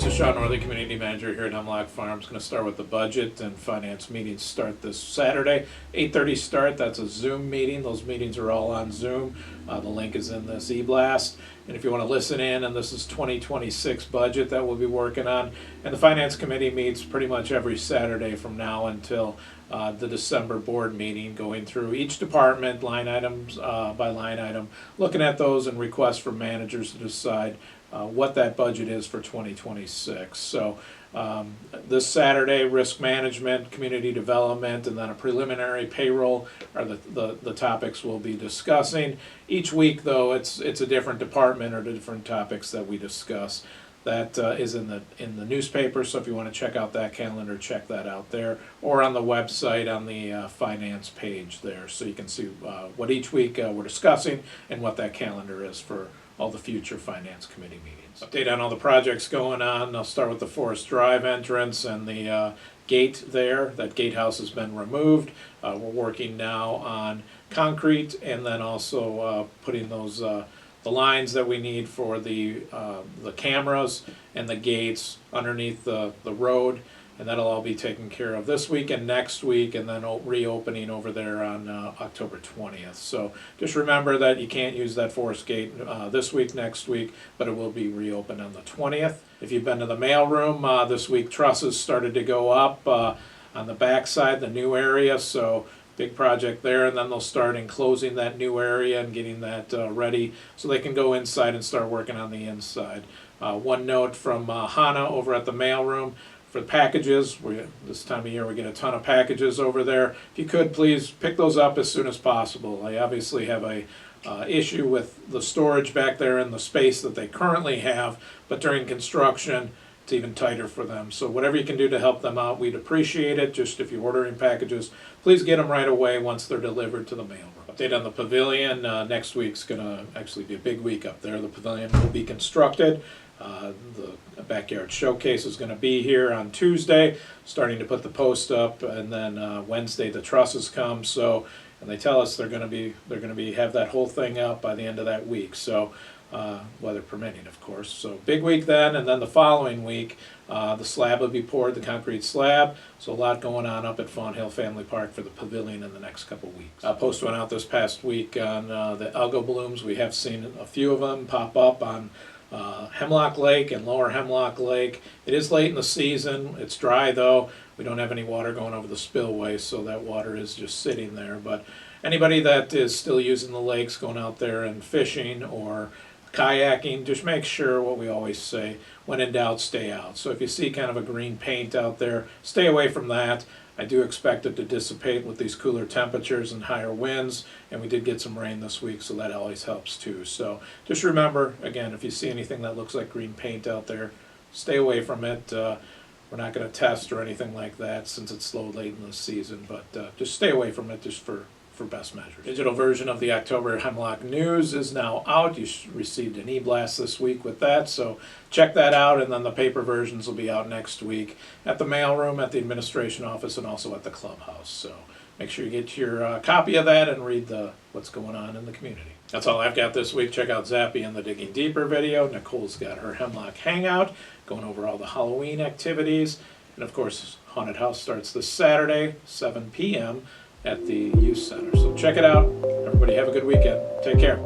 This is Shaun Nordlie, Community Manager here at Hemlock Farms. Going to start with the budget and finance meetings start this Saturday. 8:30 start, that's a Zoom meeting. Those meetings are all on Zoom. The link is in this e-blast. And if you want to listen in, and this is 2026 budget that we'll be working on. And the Finance Committee meets pretty much every Saturday from now until the December board meeting, going through each department, line items by line item, looking at those and requests from managers to decide what that budget is for 2026. So this Saturday, risk management, community development, and then a preliminary payroll are the topics we'll be discussing. Each week, though, it's a different department or different topics that we discuss. That is in the newspaper, so if you want to check out that calendar, check that out there, or on the website on the finance page there, so you can see what each week we're discussing and what that calendar is for all the future Finance Committee meetings. Update on all the projects going on. I'll start with the Forest Drive entrance and the gate there. That gatehouse has been removed. We're working now on concrete and then also putting those the lines that we need for the cameras and the gates underneath the road, and that'll all be taken care of this week and next week, and then reopening over there on October 20th. So just remember that you can't use that forest gate this week, next week, but it will be reopened on the 20th. If you've been to the mail room this week, trusses started to go up on the back side, the new area, so big project there, and then they'll start enclosing that new area and getting that ready so they can go inside and start working on the inside. One note from Hannah over at the mailroom for the packages. This time of year we get a ton of packages over there. If you could, please pick those up as soon as possible. I obviously have a issue with the storage back there in the space that they currently have, but during construction it's even tighter for them. So whatever you can do to help them out, we'd appreciate it. Just if you're ordering packages, please get them right away once they're delivered to the mailroom. Update on the pavilion. Next week's going to actually be a big week up there. The pavilion will be constructed. The backyard showcase is going to be here on Tuesday, starting to put the post up, and then Wednesday the trusses come. So, and they tell us they're going to have that whole thing up by the end of that week. So. Weather permitting, of course. So big week then, and then the following week, the slab will be poured, the concrete slab. So a lot going on up at Fawn Hill Family Park for the pavilion in the next couple weeks. Post went out this past week on the algal blooms. We have seen a few of them pop up on Hemlock Lake and Lower Hemlock Lake. It is late in the season. It's dry though. We don't have any water going over the spillway, so that water is just sitting there. But anybody that is still using the lakes, going out there and fishing or kayaking, just make sure what we always say, when in doubt, stay out. So if you see kind of a green paint out there, stay away from that. I do expect it to dissipate with these cooler temperatures and higher winds, and we did get some rain this week, so that always helps too. So just remember, again, if you see anything that looks like green paint out there, stay away from it. We're not going to test or anything like that since it's slow late in the season, but just stay away from it just for best measures. Digital version of the October Hemlock News is now out. You received an e-blast this week with that, so check that out, and then the paper versions will be out next week at the mailroom, at the administration office, and also at the clubhouse. So make sure you get your copy of that and read what's going on in the community. That's all I've got this week. Check out Zappy and the Digging Deeper video. Nicole's got her Hemlock Hangout, going over all the Halloween activities. And of course, Haunted House starts this Saturday, 7 p.m. at the Youth Center. So check it out. Everybody have a good weekend. Take care.